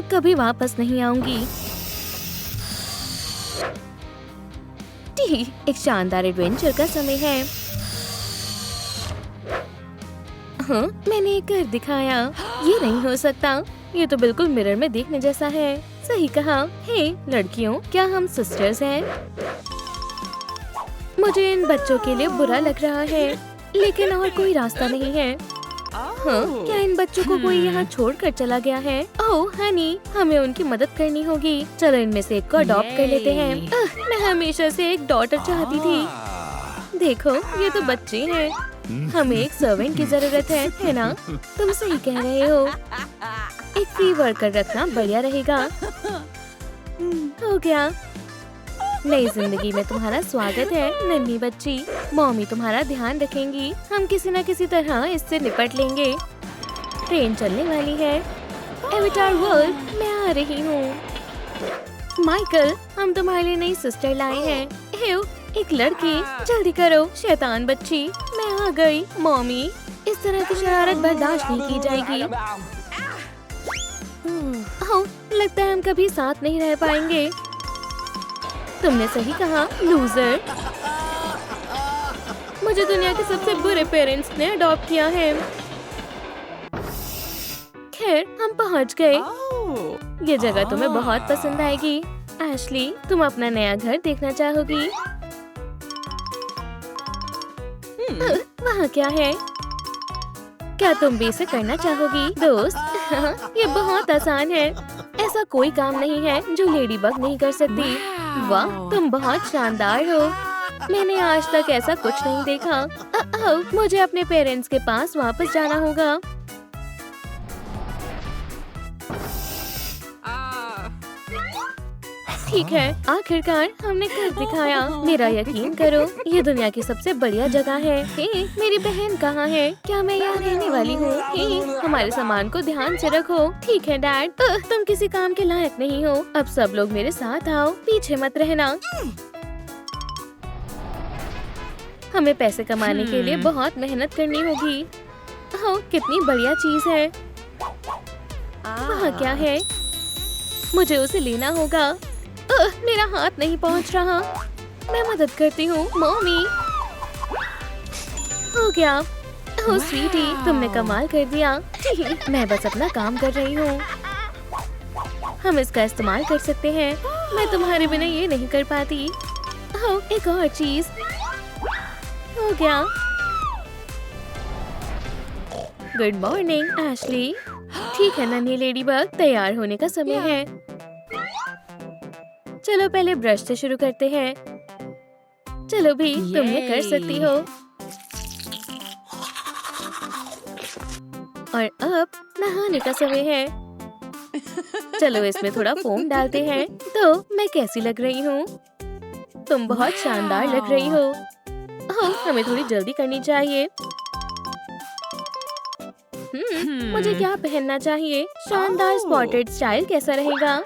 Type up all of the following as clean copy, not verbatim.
कभी वापस नहीं आऊंगी। एक शानदार एडवेंचर का समय है। हाँ, मैंने एक घर दिखाया। ये नहीं हो सकता, ये तो बिल्कुल मिरर में देखने जैसा है। सही कहा। हे लड़कियों, क्या हम सिस्टर्स हैं? मुझे इन बच्चों के लिए बुरा लग रहा है, लेकिन और कोई रास्ता नहीं है। हाँ, क्या इन बच्चों को कोई यहाँ छोड़कर चला गया है? ओह हनी, हमें उनकी मदद करनी होगी। चलो इनमें से एक को अडॉप्ट कर लेते हैं। मैं हमेशा से एक डॉटर चाहती थी। देखो, ये तो बच्चे हैं। हमें एक सर्वेंट की जरूरत है ना? तुम सही कह रहे हो। एक फ्री वर्कर रखना बढ़िया रहेगा। हो गया। नई जिंदगी में तुम्हारा स्वागत है नन्ही बच्ची। मम्मी तुम्हारा ध्यान रखेंगी। हम किसी न किसी तरह इससे निपट लेंगे। ट्रेन चलने वाली है। एविटार वर्ल्ड, मैं आ रही हूँ। माइकल, हम तुम्हारे लिए नई सिस्टर लाए हैं। हेव, एक लड़की। जल्दी करो शैतान बच्ची। मैं आ गई। मम्मी, इस तरह की शरारत बर्दाश्त नहीं की जाएगी। ओह, लगता है हम कभी साथ नहीं रह पाएंगे। तुमने सही कहा, लूजर। मुझे दुनिया के सबसे बुरे पेरेंट्स ने अडॉप्ट किया है। खैर, हम पहुंच गए। ये जगह तुम्हें बहुत पसंद आएगी। एशली, तुम अपना नया घर देखना चाहोगी? वहाँ क्या है? क्या तुम भी इसे करना चाहोगी दोस्त? ये बहुत आसान है। ऐसा कोई काम नहीं है जो लेडी बग नहीं कर सकती। वाह, तुम बहुत शानदार हो। मैंने आज तक ऐसा कुछ नहीं देखा। मुझे अपने पेरेंट्स के पास वापस जाना होगा। ठीक है, आखिरकार हमने घर दिखाया। मेरा यकीन करो, ये दुनिया की सबसे बढ़िया जगह है। हे, मेरी बहन कहाँ है? क्या मैं यहाँ रहने वाली हूँ? हमारे सामान को ध्यान से रखो। ठीक है डैड, तुम किसी काम के लायक नहीं हो। अब सब लोग मेरे साथ आओ, पीछे मत रहना। हमें पैसे कमाने के लिए बहुत मेहनत करनी होगी। ओह, कितनी बढ़िया चीज है। वहाँ क्या है? मुझे उसे लेना होगा। मेरा हाथ नहीं पहुंच रहा। मैं मदद करती हूँ। मम्मी, हो गया। ओह स्वीटी, तुमने कमाल कर दिया। मैं बस अपना काम कर रही हूँ। हम इसका इस्तेमाल कर सकते हैं। मैं तुम्हारे बिना ये नहीं कर पाती। ओह, एक और चीज। हो गया। Good morning Ashley. ठीक है नन्ही लेडी बग, तैयार होने का समय है। चलो पहले ब्रश से शुरू करते हैं। चलो भी, तुम ये कर सकती हो। और अब नहाने का समय है। चलो इसमें थोड़ा फोम डालते हैं। तो मैं कैसी लग रही हूँ? तुम बहुत शानदार लग रही हो। ओह, हमें थोड़ी जल्दी करनी चाहिए। मुझे क्या पहनना चाहिए? शानदार स्पॉटेड स्टाइल कैसा रहेगा?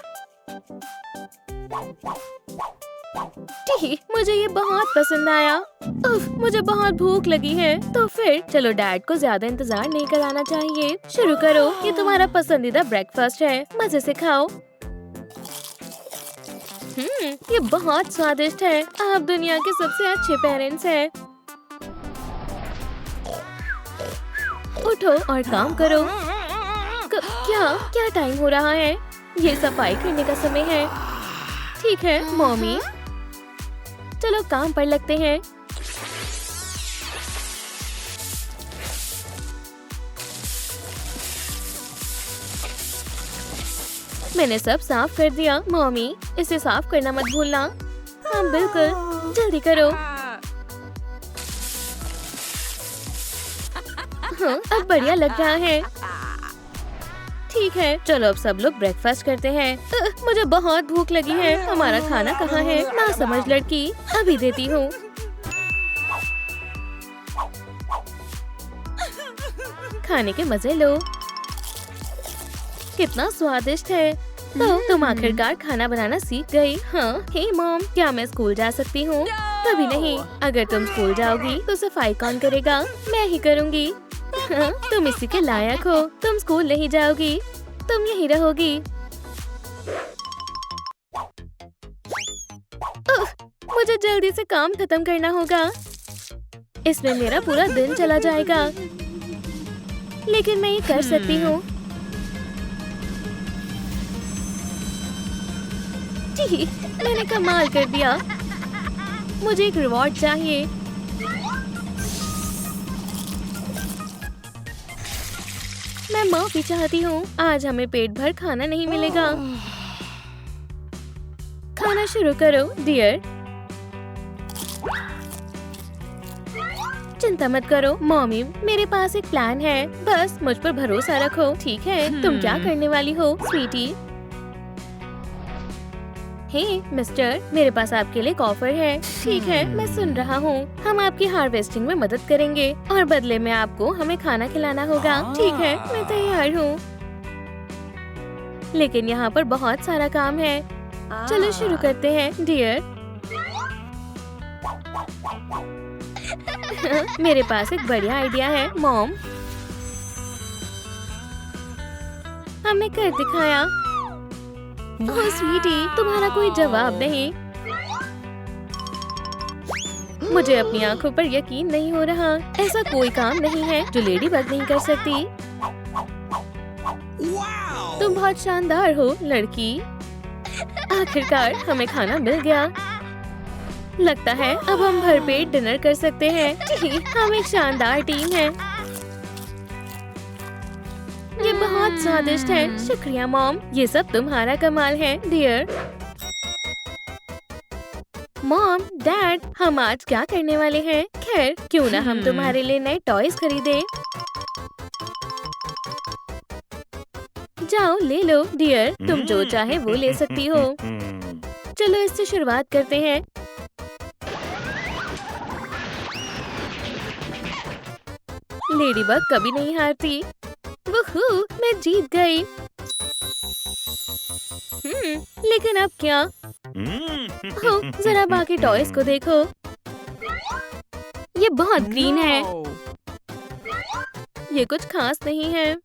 मुझे ये बहुत पसंद आया। उफ, मुझे बहुत भूख लगी है। तो फिर चलो डैड को ज्यादा इंतजार नहीं कराना चाहिए। शुरू करो, ये तुम्हारा पसंदीदा ब्रेकफास्ट है। मजे से खाओ। ये बहुत स्वादिष्ट है। आप दुनिया के सबसे अच्छे पेरेंट्स हैं। उठो और काम करो। क्या टाइम हो रहा है? ये सफाई करने का समय है। ठीक है मम्मी, चलो काम पर लगते हैं। मैंने सब साफ कर दिया। मम्मी, इसे साफ करना मत भूलना। हाँ बिल्कुल, जल्दी करो। हाँ, अब बढ़िया लग रहा है। ठीक है, चलो अब सब लोग ब्रेकफास्ट करते हैं। मुझे बहुत भूख लगी है। हमारा खाना कहाँ है? ना समझ लड़की, अभी देती हूँ। खाने के मजे लो। कितना स्वादिष्ट है। तो तुम आखिरकार खाना बनाना सीख गई। हाँ, हे मॉम, क्या मैं स्कूल जा सकती हूँ? कभी नहीं। अगर तुम स्कूल जाओगी तो सफाई कौन करेगा? मैं ही करूँगी। हाँ, तुम इसी के लायक हो। तुम स्कूल नहीं जाओगी, तुम यहीं रहोगी। मुझे जल्दी से काम खत्म करना होगा, इसमें मेरा पूरा दिन चला जाएगा। लेकिन मैं ये कर सकती हूँ। जी, मैंने कमाल कर दिया। मुझे एक रिवॉर्ड चाहिए। मैं माफी चाहती हूँ, आज हमें पेट भर खाना नहीं मिलेगा। खाना शुरू करो डियर। चिंता मत करो मॉमी, मेरे पास एक प्लान है, बस मुझ पर भरोसा रखो, ठीक है? तुम क्या करने वाली हो स्वीटी? हे मिस्टर, मेरे पास आपके लिए एक ऑफर है। ठीक है, मैं सुन रहा हूँ। हम आपकी हार्वेस्टिंग में मदद करेंगे और बदले में आपको हमें खाना खिलाना होगा। ठीक है, मैं तैयार हूँ, लेकिन यहाँ पर बहुत सारा काम है। चलो शुरू करते हैं डियर। मेरे पास एक बढ़िया आइडिया है मॉम। हमने कर दिखाया। ओह स्वीटी, तुम्हारा कोई जवाब नहीं। मुझे अपनी आंखों पर यकीन नहीं हो रहा। ऐसा कोई काम नहीं है जो लेडी बग नहीं कर सकती। तुम बहुत शानदार हो लड़की। आखिरकार हमें खाना मिल गया। लगता है अब हम भरपेट डिनर कर सकते हैं। हम एक शानदार टीम है। ये बहुत स्वादिष्ट है। शुक्रिया मॉम, ये सब तुम्हारा कमाल है डियर। मॉम, डैड, हम आज क्या करने वाले हैं? खैर, क्यों ना हम तुम्हारे लिए नए टॉयज खरीदें। जाओ ले लो डियर, तुम जो चाहे वो ले सकती हो। चलो इससे शुरुआत करते हैं। लेडीबग कभी नहीं हारती। वुहू, मैं जीत गई। लेकिन अब क्या? हो, जरा बाकी टॉयज को देखो। ये बहुत ग्रीन है। ये कुछ खास नहीं है।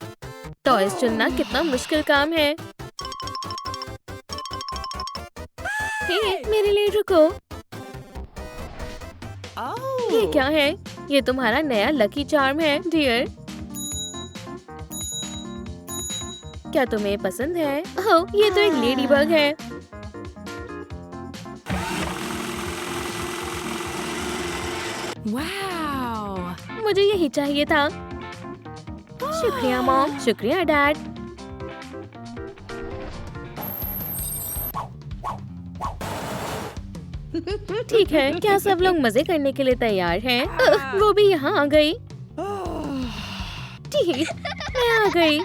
टॉयज चुनना कितना मुश्किल काम है। हे, मेरे लिए रुको। ये क्या है? ये तुम्हारा नया लकी चार्म है डियर। क्या तुम्हें पसंद है? ओह, ये तो एक लेडी बग है। वाह, मुझे यही चाहिए था। शुक्रिया मॉम, शुक्रिया डैड। ठीक है, क्या सब लोग मजे करने के लिए तैयार हैं? वो भी यहाँ आ गई। ठीक, मैं आ गई।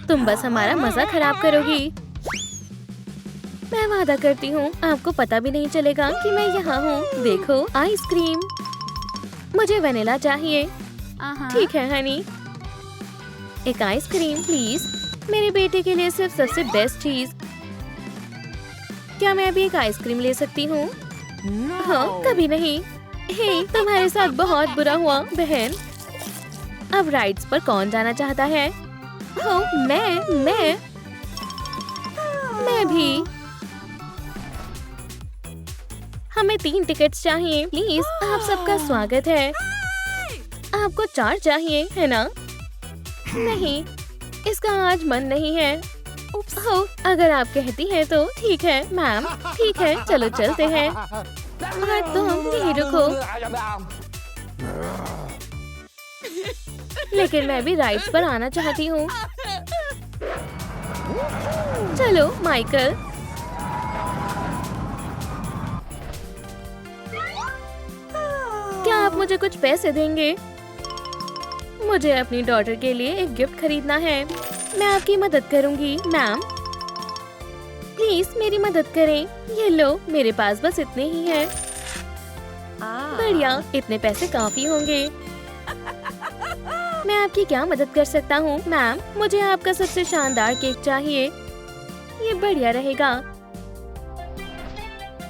तुम बस हमारा मजा खराब करोगी। मैं वादा करती हूँ आपको पता भी नहीं चलेगा कि मैं यहाँ हूँ। देखो आइसक्रीम। मुझे वनीला चाहिए। ठीक है हनी, एक आइसक्रीम प्लीज। मेरे बेटे के लिए सिर्फ सबसे बेस्ट चीज। क्या मैं भी एक आइसक्रीम ले सकती हूँ? हाँ, कभी नहीं। हे, तुम्हारे साथ बहुत बुरा हुआ बहन। अब राइड्स पर कौन जाना चाहता है? हो, मैं भी। हमें 3 टिकट्स चाहिए प्लीज। आप सबका स्वागत है। आपको 4 चाहिए है ना? नहीं, इसका आज मन नहीं है। हो, अगर आप कहती हैं तो ठीक है मैम। ठीक है, चलो चलते हैं। और तुम यहीं रुको। लेकिन मैं भी राइड्स पर आना चाहती हूँ। चलो माइकल। क्या आप मुझे कुछ पैसे देंगे? मुझे अपनी डॉटर के लिए एक गिफ्ट खरीदना है। मैं आपकी मदद करूंगी मैम। प्लीज मेरी मदद करें। ये लो, मेरे पास बस इतने ही हैं। बढ़िया, इतने पैसे काफी होंगे। मैं आपकी क्या मदद कर सकता हूँ मैम? मुझे आपका सबसे शानदार केक चाहिए। ये बढ़िया रहेगा।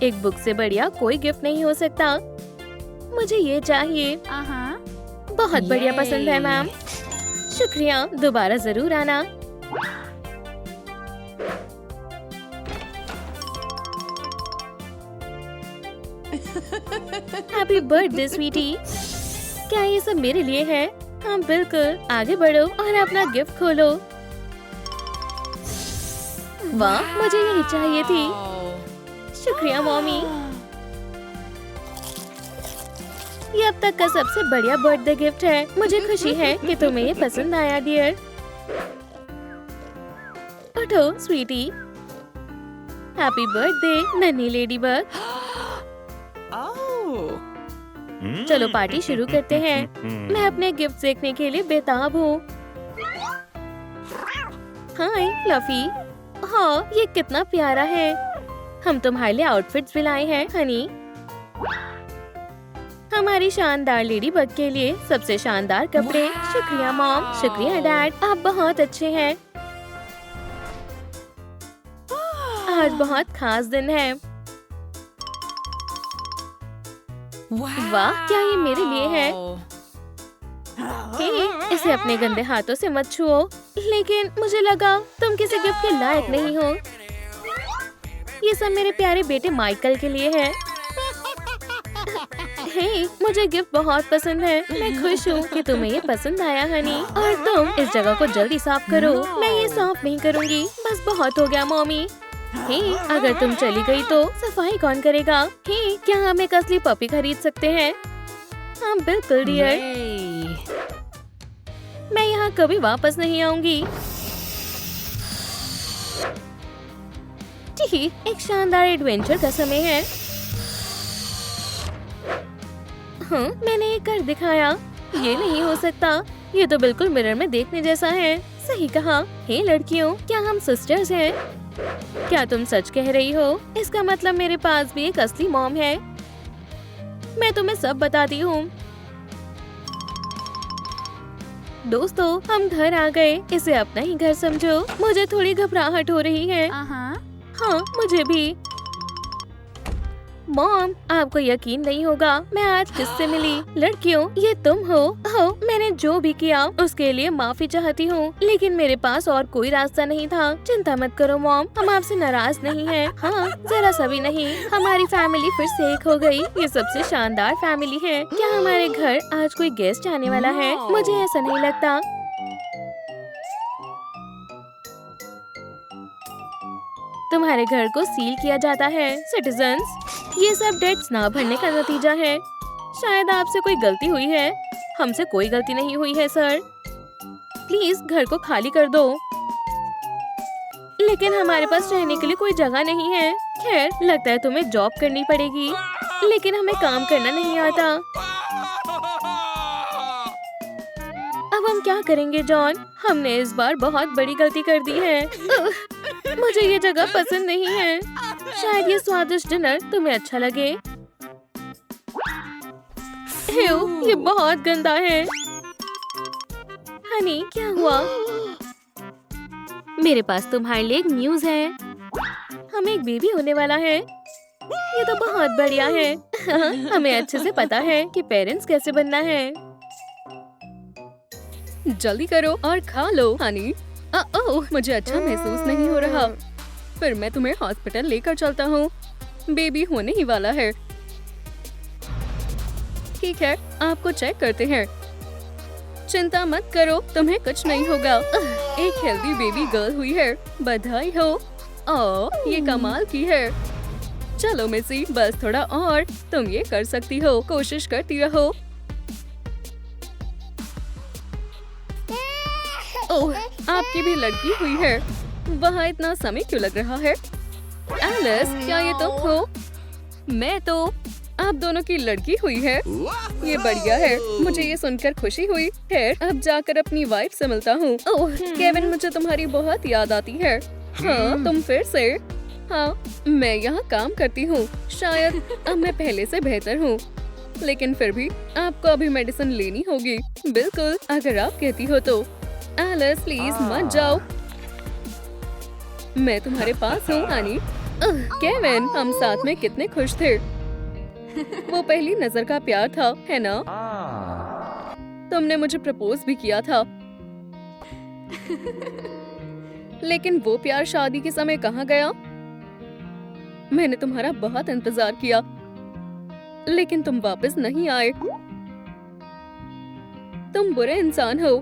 एक बुक से बढ़िया कोई गिफ्ट नहीं हो सकता। मुझे ये चाहिए। बहुत बढ़िया पसंद है मैम। शुक्रिया, दोबारा जरूर आना। Happy birthday sweetie. क्या ये सब मेरे लिए है? हाँ बिल्कुल, आगे बढ़ो और अपना गिफ्ट खोलो। वाह, मुझे यही चाहिए थी। शुक्रिया मॉमी। ये अब तक का सबसे बढ़िया बर्थडे गिफ्ट है। मुझे खुशी है कि तुम्हें ये पसंद आया डियर। उठो स्वीटी। हैप्पी बर्थडे नन्ही लेडीबग। चलो पार्टी शुरू करते हैं। मैं अपने गिफ्ट देखने के लिए बेताब हूँ। हाय फ्लफी। हाँ, ये कितना प्यारा है। हम तुम्हारे लिए आउटफिट्स भी लाए हैं हनी। हमारी शानदार लेडी बग के लिए सबसे शानदार कपड़े। शुक्रिया मॉम। शुक्रिया डैड, आप बहुत अच्छे हैं। आज बहुत खास दिन है। वाह, क्या ये मेरे लिए है? हे, इसे अपने गंदे हाथों से मत छुओ। लेकिन मुझे लगा तुम किसी गिफ्ट के लायक नहीं हो। ये सब मेरे प्यारे बेटे माइकल के लिए है। हे, मुझे गिफ्ट बहुत पसंद है। मैं खुश हूँ कि तुम्हें ये पसंद आया हनी। और तुम इस जगह को जल्दी साफ करो। मैं ये साफ नहीं करूँगी, बस बहुत हो गया मॉमी। हे, अगर तुम चली गई तो सफाई कौन करेगा? हे, क्या हम एक असली पपी खरीद सकते हैं? हाँ बिल्कुल डियर। मैं यहाँ कभी वापस नहीं आऊंगी। ठीक, एक शानदार एडवेंचर का समय है। हाँ, मैंने ये कर दिखाया। ये नहीं हो सकता। ये तो बिल्कुल मिरर में देखने जैसा है। सही कहा। हे लड़कियों, क्या हम सिस्टर्स हैं? क्या तुम सच कह रही हो? इसका मतलब मेरे पास भी एक असली मॉम है। मैं तुम्हें सब बताती हूँ। दोस्तों, हम घर आ गए। इसे अपना ही घर समझो। मुझे थोड़ी घबराहट हो रही है। हाँ, मुझे भी। मॉम, आपको यकीन नहीं होगा मैं आज किससे मिली। लड़कियों, ये तुम हो। मैंने जो भी किया उसके लिए माफी चाहती हूँ, लेकिन मेरे पास और कोई रास्ता नहीं था। चिंता मत करो मॉम, हम आपसे नाराज नहीं हैं। हाँ, जरा सा भी नहीं। हमारी फैमिली फिर से एक हो गई। ये सबसे शानदार फैमिली है। क्या हमारे घर आज कोई गेस्ट आने वाला है? मुझे ऐसा नहीं लगता। तुम्हारे घर को सील किया जाता है सिटीजन्स। ये सब डेट्स ना भरने का नतीजा है। शायद आपसे कोई गलती हुई है। हमसे कोई गलती नहीं हुई है सर। प्लीज घर को खाली कर दो। लेकिन हमारे पास रहने के लिए कोई जगह नहीं है। खैर, लगता है तुम्हें जॉब करनी पड़ेगी, लेकिन हमें काम करना नहीं आता। अब हम क्या करेंगे जॉन? हमने इस बार बहुत बड़ी गलती कर दी है। मुझे ये जगह पसंद नहीं है। शायद ये स्वादिष्ट डिनर तुम्हें अच्छा लगे। ये बहुत गंदा है। हनी, क्या हुआ? मेरे पास तुम्हारे लिए एक न्यूज़ है। हमें एक बेबी होने वाला है। ये तो बहुत बढ़िया है। हमें अच्छे से पता है कि पेरेंट्स कैसे बनना है। जल्दी करो और खा लो हनी। ओह, मुझे अच्छा महसूस नहीं हो रहा। फिर मैं तुम्हें हॉस्पिटल लेकर चलता हूँ। बेबी होने ही वाला है। ठीक है, आपको चेक करते हैं। चिंता मत करो, तुम्हें कुछ नहीं होगा। एक हेल्दी बेबी गर्ल हुई है। बधाई हो। ओह, ये कमाल की है। चलो मिसी, बस थोड़ा और। तुम ये कर सकती हो। कोशिश करती रहो। ओह, आपकी भी लड़की हुई है। वहाँ इतना समय क्यों लग रहा है? एलिस, क्या ये तुम हो? मैं तो। आप दोनों की लड़की हुई है। ये बढ़िया है। मुझे ये सुनकर खुशी हुई। खैर, अब जाकर अपनी वाइफ से मिलता हूँ। ओह केविन, मुझे तुम्हारी बहुत याद आती है। हाँ, तुम फिर से? हाँ, मैं यहाँ काम करती हूँ। शायद अब मैं पहले से बेहतर हूँ, लेकिन फिर भी आपको अभी मेडिसिन लेनी होगी। बिल्कुल, अगर आप कहती हो तो। एलिस, प्लीज मत जाओ। मैं तुम्हारे पास हूँ हनी। केविन, हम साथ में कितने खुश थे। वो पहली नजर का प्यार था, है ना? तुमने मुझे प्रपोज भी किया था। लेकिन वो प्यार शादी के समय कहाँ गया? मैंने तुम्हारा बहुत इंतजार किया। लेकिन तुम वापस नहीं आए। तुम बुरे इंसान हो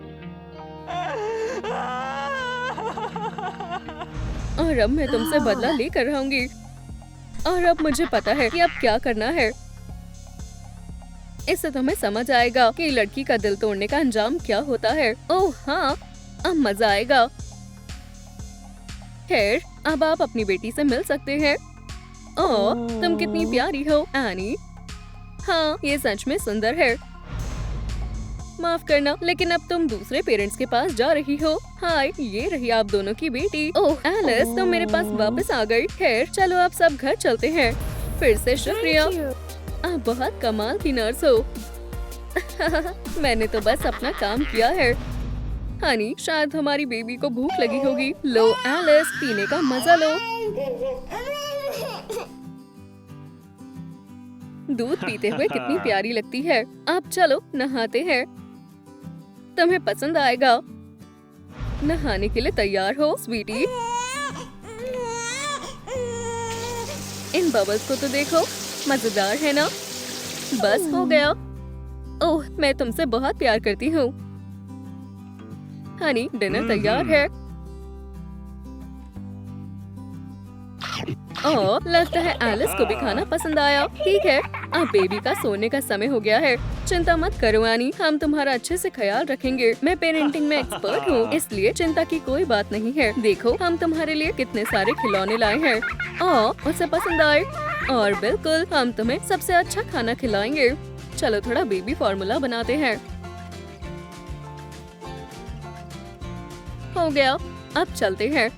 और अब मैं तुमसे बदला लेकर रहूंगी। और अब मुझे पता है कि अब क्या करना है। इससे तुम्हें समझ आएगा कि लड़की का दिल तोड़ने का अंजाम क्या होता है। ओह हाँ, अब मजा आएगा। खैर, अब आप अपनी बेटी से मिल सकते हैं। ओह, तुम कितनी प्यारी हो एनी। हाँ, ये सच में सुंदर है। माफ करना, लेकिन अब तुम दूसरे पेरेंट्स के पास जा रही हो। हाय, ये रही आप दोनों की बेटी। ओह एलिस, तुम मेरे पास वापस आ गई। खैर, चलो आप सब घर चलते हैं। फिर से शुक्रिया। आप बहुत कमाल की नर्स हो। मैंने तो बस अपना काम किया है। हनी, शायद हमारी बेबी को भूख लगी होगी। लो एलिस, पीने का मजा लो। दूध पीते हुए कितनी प्यारी लगती है। अब चलो नहाते हैं, तुम्हें पसंद आएगा। नहाने के लिए तैयार हो स्वीटी? इन बबल्स को तो देखो, मजेदार है ना? बस हो गया। ओह, मैं तुमसे बहुत प्यार करती हूँ। हनी, डिनर तैयार है। ओह, लगता है एलिस को भी खाना पसंद आया। ठीक है, अब बेबी का सोने का समय हो गया है। चिंता मत करो एनी, हम तुम्हारा अच्छे से ख्याल रखेंगे। मैं पेरेंटिंग में एक्सपर्ट हूँ, इसलिए चिंता की कोई बात नहीं है। देखो, हम तुम्हारे लिए कितने सारे खिलौने लाए हैं। ओह, उसे पसंद आए। और बिल्कुल, हम तुम्हें सबसे अच्छा खाना खिलाएंगे। चलो थोड़ा बेबी फॉर्मूला बनाते हैं। हो गया, अब चलते हैं।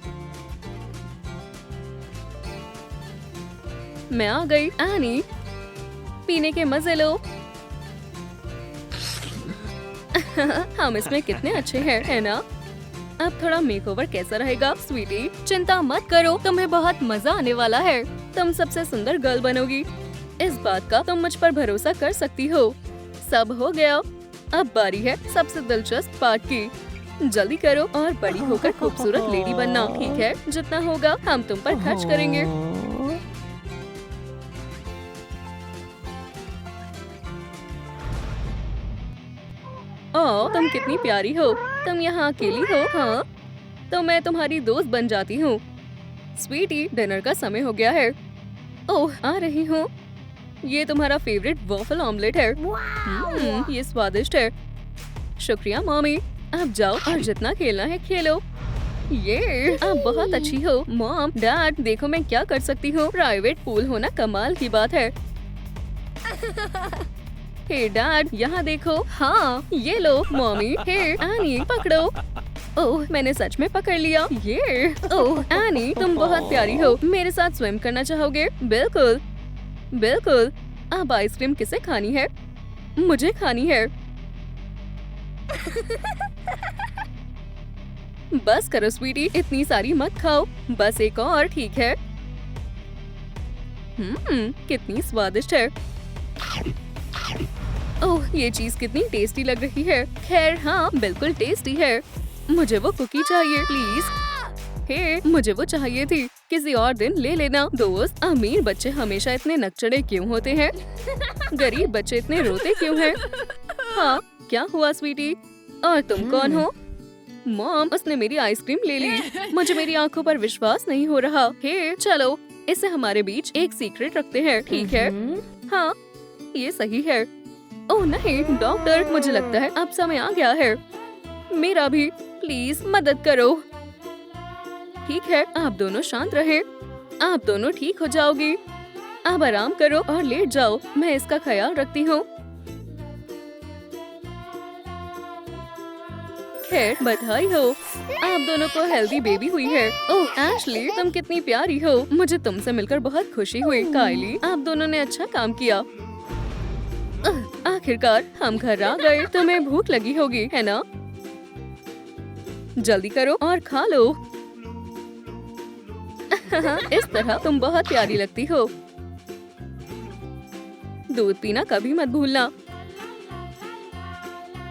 मैं आ गई एनी, पीने के मजे लो। हम इसमें कितने अच्छे हैं, है ना? अब थोड़ा मेकओवर कैसा रहेगा स्वीटी? चिंता मत करो, तुम्हें बहुत मजा आने वाला है। तुम सबसे सुंदर गर्ल बनोगी, इस बात का तुम मुझ पर भरोसा कर सकती हो। सब हो गया, अब बारी है सबसे दिलचस्प पार्ट की। जल्दी करो और बड़ी होकर खूबसूरत लेडी बनना, ठीक है? जितना होगा हम तुम पर खर्च करेंगे। ओह, तुम कितनी प्यारी हो। तुम यहाँ अकेली हो? हाँ, तो मैं तुम्हारी दोस्त बन जाती हूँ। स्वीटी, डिनर का समय हो गया है। ओह, आ रही हूँ। ये तुम्हारा फेवरेट वॉफल ऑमलेट है। ये स्वादिष्ट है। शुक्रिया मॉमी। अब जाओ और जितना खेलना है खेलो। ये आप बहुत अच्छी हो। मॉम, डैड, देखो मैं क्या कर सकती हूँ। प्राइवेट पूल होना कमाल की बात है। हे डैड, यहाँ देखो। हाँ, ये लो मॉमी। हे एनी, पकड़ो। ओह, मैंने सच में पकड़ लिया। ये ओह एनी, तुम बहुत प्यारी हो। मेरे साथ स्विम करना चाहोगे? बिल्कुल बिल्कुल। अब आइसक्रीम किसे खानी है? मुझे खानी है। बस करो स्वीटी, इतनी सारी मत खाओ। बस एक और, ठीक है? कितनी स्वादिष्ट है। ओह, ये चीज कितनी टेस्टी लग रही है। खैर हाँ, बिल्कुल टेस्टी है। मुझे वो कुकी चाहिए प्लीज। हे, मुझे वो चाहिए थी। किसी और दिन ले लेना। दोस्त, अमीर बच्चे हमेशा इतने नकचड़े क्यों होते हैं? गरीब बच्चे इतने रोते क्यों हैं? हाँ, क्या हुआ स्वीटी? और तुम कौन हो? मॉम, उसने मेरी आइसक्रीम ले ली। मुझे मेरी आंखों पर विश्वास नहीं हो रहा। हे, चलो इसे हमारे बीच एक सीक्रेट रखते हैं, ठीक है? हाँ, ये सही है। ओह नहीं डॉक्टर, मुझे लगता है अब समय आ गया है। मेरा भी, प्लीज मदद करो। ठीक है, आप दोनों शांत रहे। आप दोनों ठीक हो जाओगी। अब आराम करो और लेट जाओ। मैं इसका ख्याल रखती हूँ। खैर, बधाई हो, आप दोनों को हेल्दी बेबी हुई है। ओह एशली, तुम कितनी प्यारी हो। मुझे तुमसे मिलकर बहुत खुशी हुई। कायली, आप दोनों ने अच्छा काम किया। आखिरकार हम घर आ गए। तुम्हें भूख लगी होगी, है ना? जल्दी करो और खा लो। इस तरह तुम बहुत प्यारी लगती हो। दूध पीना कभी मत भूलना।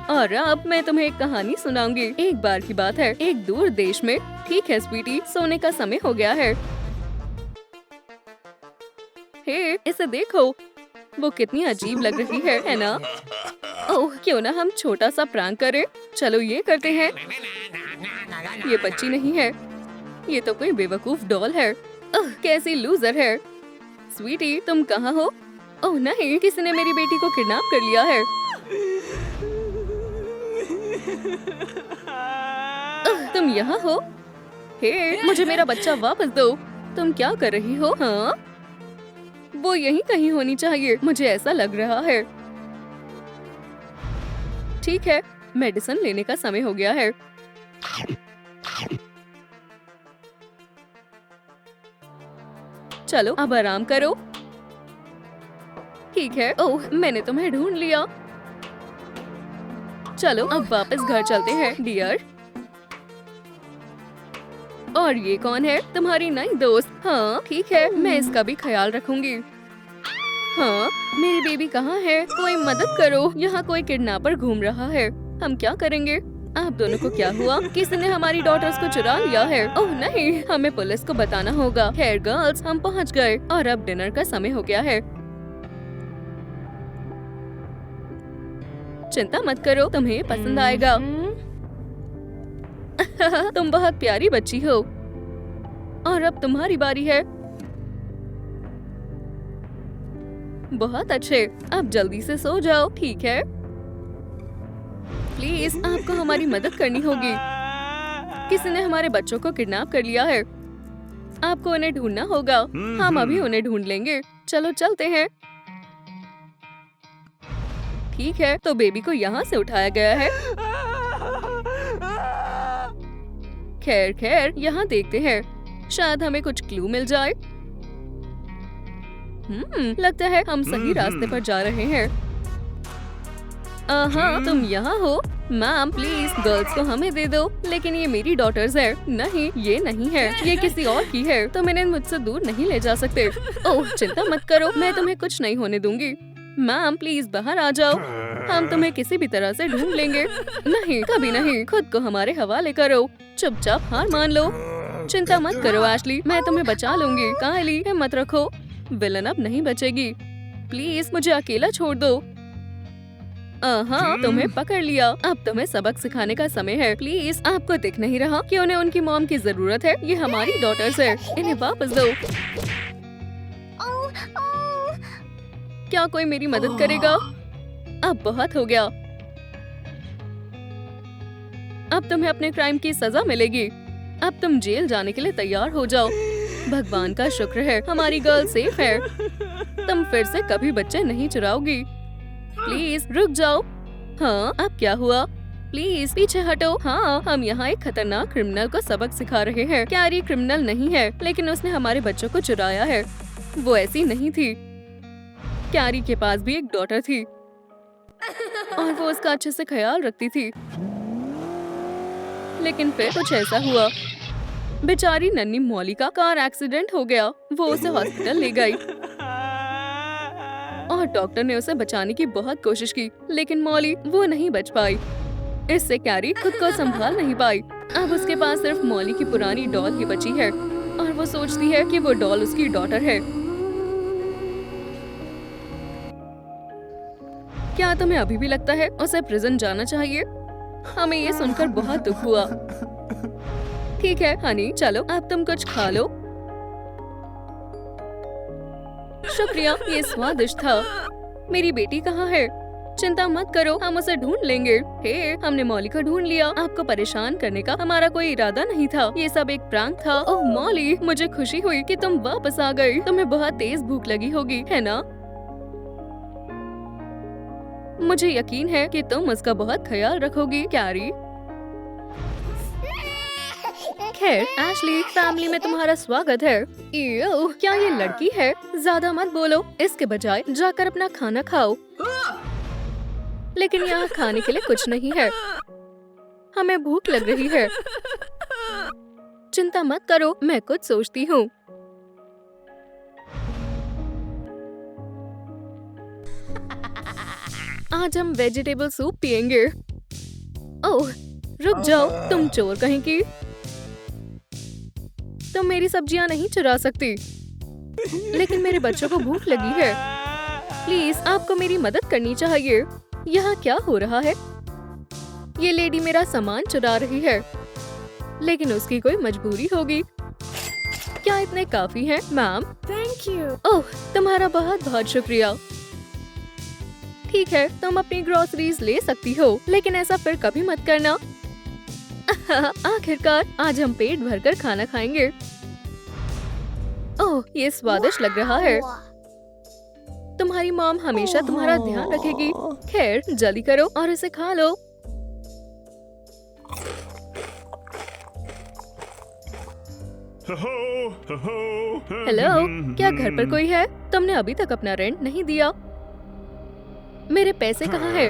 और अब मैं तुम्हें एक कहानी सुनाऊंगी। एक बार की बात है, एक दूर देश में। ठीक है स्वीटी, सोने का समय हो गया है। हे, इसे देखो। वो कितनी अजीब लग रही है ना? ओह, क्यों ना हम छोटा सा प्रैंक करें? चलो ये करते हैं। ये बच्ची नहीं है, ये तो कोई बेवकूफ डॉल है। ओह, कैसी लूजर है। स्वीटी, तुम कहाँ हो? ओह नहीं, किसी ने मेरी बेटी को किडनैप कर लिया है। ओह, तुम यहाँ हो? हे, मुझे मेरा बच्चा वापस दो। तुम क्या कर रही हो? हाँ, वो यहीं कहीं होनी चाहिए, मुझे ऐसा लग रहा है। ठीक है, मेडिसिन लेने का समय हो गया है। चलो अब आराम करो। ठीक है। ओह, मैंने तुम्हें ढूंढ लिया। चलो अब वापस घर चलते हैं डियर। और ये कौन है? तुम्हारी नई दोस्त? हाँ ठीक है, मैं इसका भी ख्याल रखूंगी। हाँ, मेरी बेबी कहाँ है? कोई मदद करो, यहाँ कोई किडनैपर घूम रहा है। हम क्या करेंगे? आप दोनों को क्या हुआ? किसी ने हमारी डॉटर्स को चुरा लिया है। ओह नहीं, हमें पुलिस को बताना होगा। हेयर गर्ल्स, हम पहुँच गए और अब डिनर का समय हो गया है। चिंता मत करो, तुम्हें पसंद आएगा। तुम बहुत प्यारी बच्ची हो। और अब तुम्हारी बारी है। बहुत अच्छे, अब जल्दी से सो जाओ, ठीक है? प्लीज, आपको हमारी मदद करनी होगी। किसी ने हमारे बच्चों को किडनैप कर लिया है। आपको उन्हें ढूंढना होगा। हम अभी उन्हें ढूंढ लेंगे। चलो चलते हैं। ठीक है, तो बेबी को यहाँ से उठाया गया है। खैर खैर, यहाँ देखते हैं, शायद हमें कुछ क्लू मिल जाए। लगता है हम सही रास्ते पर जा रहे हैं। हाँ, तुम यहाँ हो? मैम प्लीज, गर्ल्स को हमें दे दो। लेकिन ये मेरी डॉटर्स है। नहीं, ये नहीं है, ये किसी और की है। तुम इन्हें मुझसे दूर नहीं ले जा सकते। ओह, चिंता मत करो, मैं तुम्हें कुछ नहीं होने दूंगी। मैम प्लीज बाहर आ जाओ, हम तुम्हें किसी भी तरह से ढूंढ लेंगे। नहीं, कभी नहीं, खुद को हमारे हवाले करो। चुपचाप हार मान लो। चिंता मत करो एशली, मैं तुम्हें बचा लूंगी। कायली, हिम्मत रखो, विलन अब नहीं बचेगी। प्लीज मुझे अकेला छोड़ दो। हाँ, तुम्हें पकड़ लिया। अब तुम्हें सबक सिखाने का समय है। प्लीज, आपको दिख नहीं रहा कि उन्हें उनकी मॉम की जरूरत है? ये हमारी डॉटर्स है, इन्हें वापस दो। क्या कोई मेरी मदद करेगा? अब बहुत हो गया। अब तुम्हें अपने क्राइम की सजा मिलेगी। अब तुम जेल जाने के लिए तैयार हो जाओ। भगवान का शुक्र है, हमारी गर्ल सेफ है। तुम फिर से कभी बच्चे नहीं चुराओगी। प्लीज रुक जाओ। हाँ, अब क्या हुआ? प्लीज पीछे हटो। हाँ, हम यहाँ एक खतरनाक क्रिमिनल को सबक सिखा रहे हैं। कैरी क्रिमिनल नहीं है, लेकिन उसने हमारे बच्चों को चुराया है। वो ऐसी नहीं थी। कैरी के पास भी एक डॉटर थी और वो उसका अच्छे से ख्याल रखती थी। लेकिन फिर कुछ ऐसा हुआ, बेचारी नन्ही मॉली का कार एक्सीडेंट हो गया। वो उसे हॉस्पिटल ले गई और डॉक्टर ने उसे बचाने की बहुत कोशिश की, लेकिन मॉली वो नहीं बच पाई। इससे कैरी खुद को संभाल नहीं पाई। अब उसके पास सिर्फ मॉली की पुरानी डॉल ही बची है और वो सोचती है कि वो डॉल उसकी डॉटर है। क्या तुम्हें अभी भी लगता है उसे प्रिजन जाना चाहिए? हमें ये सुनकर बहुत दुख हुआ। ठीक है हनी, चलो अब तुम कुछ खा लो। शुक्रिया, ये स्वादिष्ट था। मेरी बेटी कहाँ है? चिंता मत करो, हम उसे ढूंढ लेंगे। हे, हमने मॉली को ढूंढ लिया। आपको परेशान करने का हमारा कोई इरादा नहीं था। ये सब एक प्रैंक था। ओह मॉली, मुझे खुशी हुई कि तुम वापस आ गई। तुम्हें बहुत तेज भूख लगी होगी, है ना? मुझे यकीन है कि तुम उसका बहुत ख्याल रखोगी कैरी। खैर एशली, फैमिली में तुम्हारा स्वागत है। एओ, क्या ये लड़की है? ज्यादा मत बोलो, इसके बजाय जाकर अपना खाना खाओ। लेकिन यहाँ खाने के लिए कुछ नहीं है। हमें भूख लग रही है। चिंता मत करो, मैं कुछ सोचती हूँ। आज हम वेजिटेबल सूप पियेंगे। ओह, रुक जाओ, तुम चोर कहीं की। तुम मेरी सब्जियां नहीं चुरा सकती। लेकिन मेरे बच्चों को भूख लगी है। प्लीज आपको मेरी मदद करनी चाहिए। यहाँ क्या हो रहा है? ये लेडी मेरा सामान चुरा रही है, लेकिन उसकी कोई मजबूरी होगी। क्या इतने काफी हैं, मैम? Thank you. ओह, तुम्हारा बहुत बहुत शुक्रिया। ठीक है, तुम अपनी ग्रोसरीज ले सकती हो, लेकिन ऐसा फिर कभी मत करना। आखिरकार आज हम पेट भरकर खाना खाएंगे। ओह, ये स्वादिष्ट लग रहा है। तुम्हारी मॉम हमेशा तुम्हारा ध्यान रखेगी। खैर, जल्दी करो और इसे खा लो। हेलो, क्या घर पर कोई है? तुमने अभी तक अपना रेंट नहीं दिया। मेरे पैसे कहाँ हैं?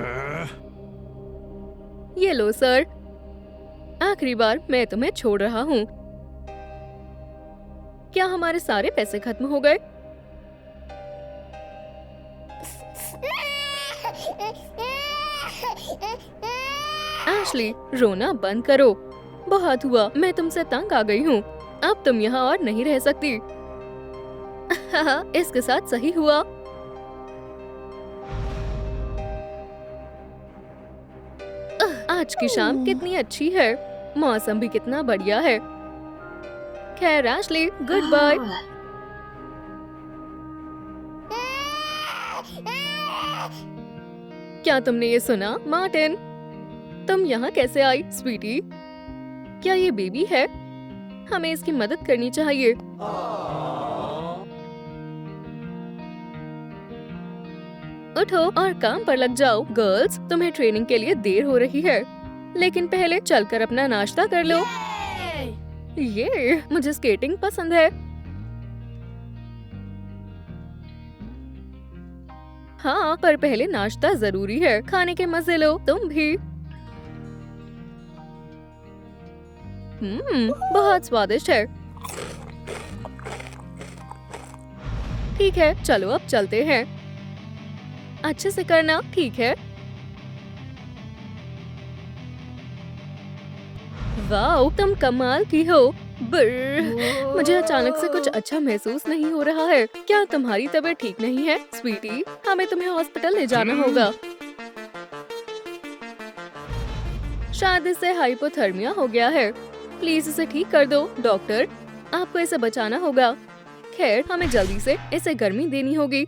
ये लो सर, आखिरी बार मैं तुम्हें छोड़ रहा हूँ। क्या हमारे सारे पैसे खत्म हो गए? एशली, रोना बंद करो। बहुत हुआ, मैं तुमसे तंग आ गई हूँ। अब तुम यहाँ और नहीं रह सकती। इसके साथ सही हुआ। आज की शाम कितनी अच्छी है, मौसम भी कितना बढ़िया है। खैर एशली, गुड बाय। क्या तुमने ये सुना, मार्टिन? तुम यहाँ कैसे आई, स्वीटी? क्या ये बेबी है? हमें इसकी मदद करनी चाहिए। उठो और काम पर लग जाओ। गर्ल्स, तुम्हें ट्रेनिंग के लिए देर हो रही है, लेकिन पहले चलकर अपना नाश्ता कर लो। ये मुझे स्केटिंग पसंद है। हाँ, पर पहले नाश्ता जरूरी है। खाने के मजे लो तुम भी। बहुत स्वादिष्ट है। ठीक है, चलो अब चलते हैं। अच्छे से करना, ठीक है? वाओ, तुम कमाल की हो। मुझे अचानक से कुछ अच्छा महसूस नहीं हो रहा है। क्या तुम्हारी तबीयत ठीक नहीं है, स्वीटी? हमें तुम्हें हॉस्पिटल ले जाना होगा। शायद इसे हाइपोथर्मिया हो गया है। प्लीज इसे ठीक कर दो, डॉक्टर। आपको इसे बचाना होगा। खैर, हमें जल्दी से इसे गर्मी देनी होगी।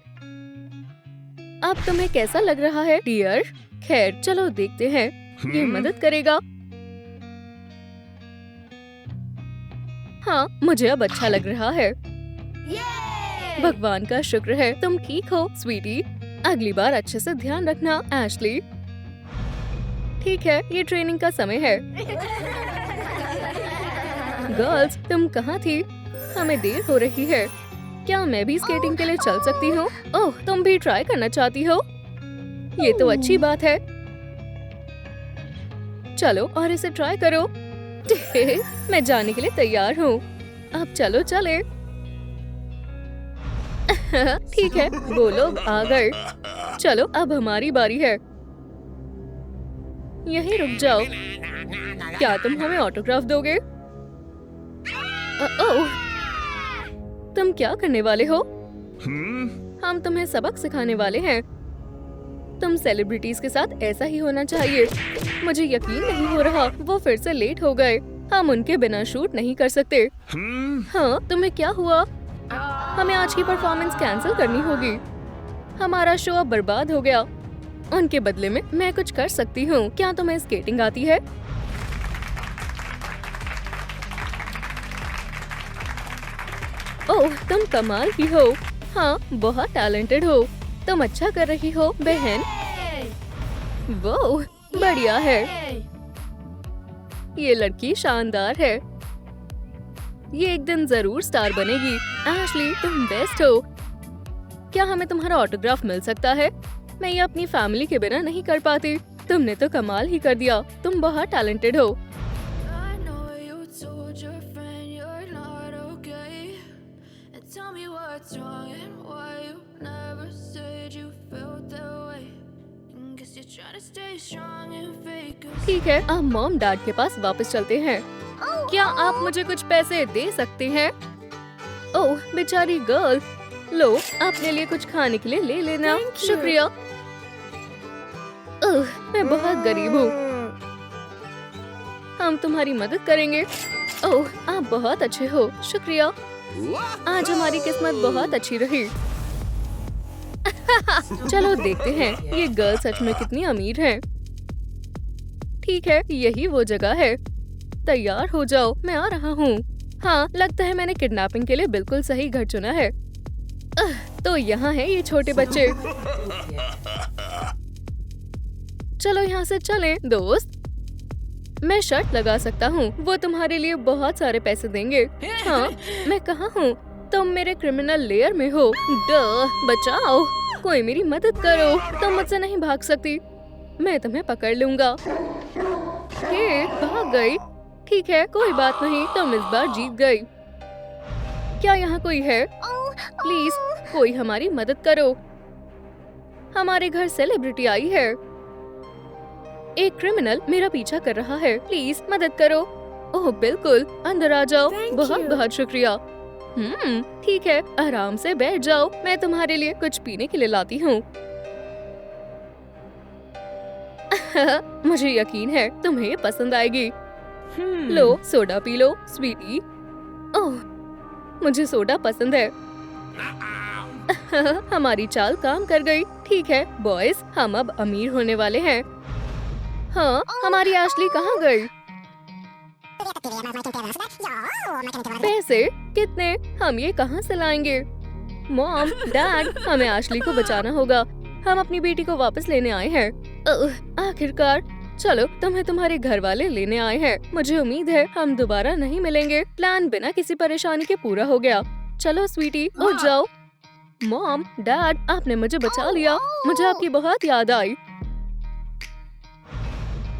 अब तुम्हें कैसा लग रहा है, डियर? खैर, चलो देखते हैं। ये मदद करेगा। हाँ, मुझे अब अच्छा लग रहा है। भगवान का शुक्र है तुम ठीक हो, स्वीटी। अगली बार अच्छे से ध्यान रखना, एशली। ठीक है, ये ट्रेनिंग का समय है। गर्ल्स, तुम कहाँ थी? हमें देर हो रही है। क्या मैं भी स्केटिंग के लिए चल सकती हूँ? ओह, तुम भी ट्राई करना चाहती हो? ये तो अच्छी बात है। चलो और इसे ट्राई करो। मैं जाने के लिए तैयार हूँ। अब चलो चले। ठीक है, वो लोग आ गए। चलो अब हमारी बारी है। यहीं रुक जाओ। क्या तुम हमें ऑटोग्राफ दोगे? ओह, तुम क्या करने वाले हो? हम तुम्हें सबक सिखाने वाले हैं। तुम सेलिब्रिटीज के साथ ऐसा ही होना चाहिए। मुझे यकीन नहीं हो रहा, वो फिर से लेट हो गए। हम उनके बिना शूट नहीं कर सकते। हाँ, तुम्हें क्या हुआ? हमें आज की परफॉर्मेंस कैंसिल करनी होगी। हमारा शो अब बर्बाद हो गया। उनके बदले में मैं कुछ कर सकती हूँ। क्या तुम्हें स्केटिंग आती है? ओह, तुम कमाल की हो। हाँ, बहुत टैलेंटेड हो। तुम अच्छा कर रही हो, बहन। वो बढ़िया है। ये लड़की शानदार है। ये एक दिन जरूर स्टार बनेगी। एशली, तुम बेस्ट हो। क्या हमें तुम्हारा ऑटोग्राफ मिल सकता है? मैं ये अपनी फैमिली के बिना नहीं कर पाती। तुमने तो कमाल ही कर दिया। तुम बहुत टैलेंटेड हो। ठीक है, अब मॉम डैड के पास वापस चलते हैं। क्या आप मुझे कुछ पैसे दे सकते हैं? ओह, बेचारी गर्ल, लो, अपने लिए कुछ खाने के लिए ले लेना। शुक्रिया। मैं बहुत गरीब हूँ। हम तुम्हारी मदद करेंगे। ओह, आप बहुत अच्छे हो। शुक्रिया। आज हमारी किस्मत बहुत अच्छी रही। चलो देखते हैं ये गर्ल सच में कितनी अमीर है। ठीक है, यही वो जगह है। तैयार हो जाओ, मैं आ रहा हूँ। हाँ, लगता है मैंने किडनैपिंग के लिए बिल्कुल सही घर चुना है। तो यहाँ है ये छोटे बच्चे। चलो यहाँ से चलें, दोस्त। मैं शर्त लगा सकता हूँ, वो तुम्हारे लिए बहुत सारे पैसे देंगे। हाँ, मैं कहाँ हूँ? तुम मेरे क्रिमिनल लेयर में हो। बचाओ, कोई मेरी मदद करो। तुम मुझसे नहीं भाग सकती। मैं तुम्हें पकड़ लूंगा। भाग गई। ठीक है, कोई बात नहीं, तुम इस बार जीत गई। क्या यहाँ कोई है? प्लीज, कोई हमारी मदद करो। हमारे घर सेलिब्रिटी आई है। एक क्रिमिनल मेरा पीछा कर रहा है। प्लीज मदद करो। ओह बिल्कुल, अंदर आ जाओ। बहुत बहुत शुक्रिया। ठीक है, आराम से बैठ जाओ। मैं तुम्हारे लिए कुछ पीने के लिए लाती हूँ। मुझे यकीन है तुम्हें ये पसंद आएगी। लो, सोडा पी लो, स्वीटी। ओह, मुझे सोडा पसंद है। हमारी चाल काम कर गई। ठीक है बॉयज, हम अब अमीर होने वाले हैं। हाँ, हमारी एशली कहाँ गई? पैसे कितने? हम ये कहाँ से लाएंगे? मॉम, डैड, हमें एशली को बचाना होगा। हम अपनी बेटी को वापस लेने आए हैं। आखिरकार। चलो, तुम्हें तुम्हारे घर वाले लेने आए हैं। मुझे उम्मीद है हम दोबारा नहीं मिलेंगे। प्लान बिना किसी परेशानी के पूरा हो गया। चलो स्वीटी, उठ जाओ। मॉम, डैड, आपने मुझे बचा लिया। मुझे आपकी बहुत याद आई।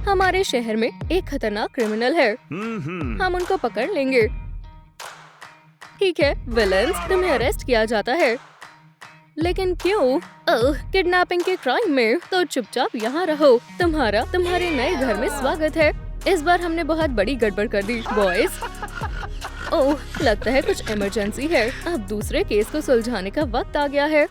हमारे शहर में एक खतरनाक क्रिमिनल है। हम उनको पकड़ लेंगे। ठीक है विलेंस, तुम्हें अरेस्ट किया जाता है। लेकिन क्यों? किडनैपिंग के क्राइम में। तो चुपचाप यहाँ रहो। तुम्हारे नए घर में स्वागत है। इस बार हमने बहुत बड़ी गड़बड़ कर दी बॉयज। ओह, लगता है कुछ इमरजेंसी है। अब दूसरे केस को सुलझाने का वक्त आ गया है।